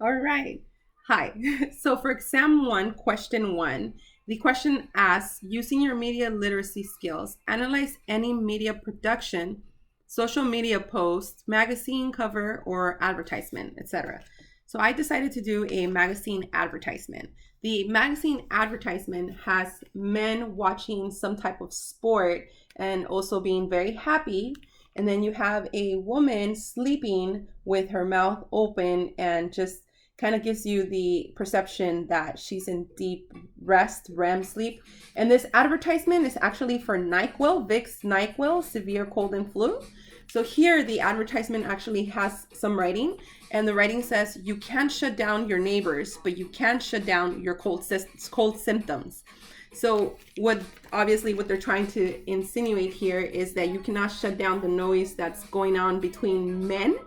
All right. Hi. So for exam one, question one, the question asks, using your media literacy skills, analyze any media production, social media post, magazine cover, or advertisement, etc. So I decided to do a magazine advertisement. The magazine advertisement has men watching some type of sport and also being very happy, and then you have a woman sleeping with her mouth open and just kind of gives you the perception that she's in deep rest, REM sleep. And this advertisement is actually for NyQuil, Vicks NyQuil, severe cold and flu. So here the advertisement actually has some writing, and the writing says you can't shut down your neighbors, but you can shut down your cold symptoms. So what they're trying to insinuate here is that you cannot shut down the noise that's going on between men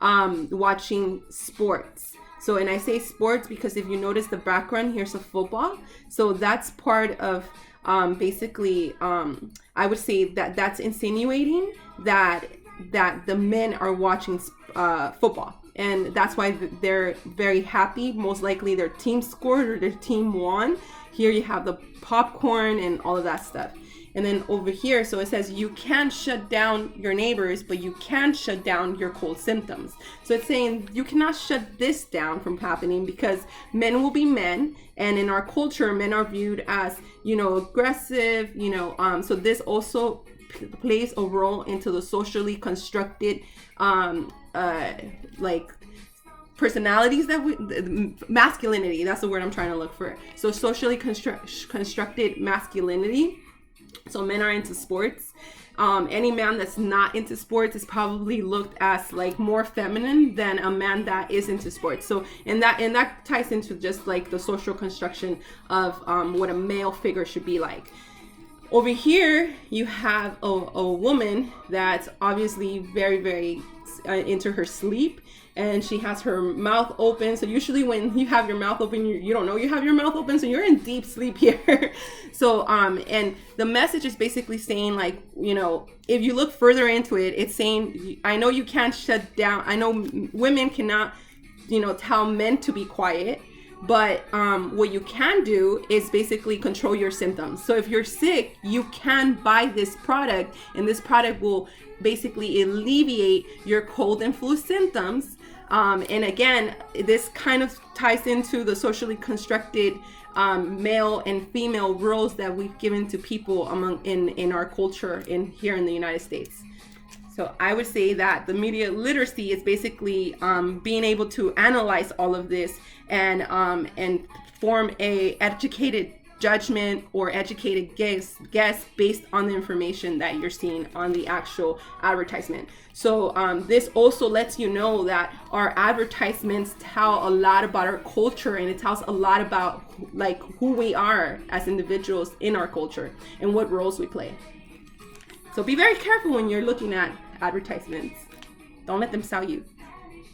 watching sports. So, and I say sports because if you notice the background, here's a football. So that's part of I would say that that's insinuating that the men are watching football. And that's why they're very happy. Most likely their team scored or their team won. Here you have the popcorn and all of that stuff. And then over here, so it says you can't shut down your neighbors, but you can shut down your cold symptoms. So it's saying you cannot shut this down from happening because men will be men. And in our culture, men are viewed as, aggressive, so this also plays a role into the socially constructed, personalities masculinity, that's the word I'm trying to look for. So socially constructed masculinity. So men are into sports. Any man that's not into sports is probably looked as like more feminine than a man that is into sports. So and that ties into just like the social construction of what a male figure should be like. Over here, you have a woman that's obviously very, very into her sleep, and she has her mouth open. So usually when you have your mouth open, you don't know you have your mouth open, so you're in deep sleep here. So and the message is basically saying, like, if you look further into it, it's saying, I know you can't shut down. I know women cannot, tell men to be quiet. But what you can do is basically control your symptoms. So if you're sick, you can buy this product, and this product will basically alleviate your cold and flu symptoms. And again, this kind of ties into the socially constructed male and female roles that we've given to people in our culture here in the United States. So I would say that the media literacy is basically being able to analyze all of this and form a educated judgment or educated guess based on the information that you're seeing on the actual advertisement. So this also lets you know that our advertisements tell a lot about our culture, and it tells a lot about like who we are as individuals in our culture and what roles we play. So be very careful when you're looking at advertisements. Don't let them sell you.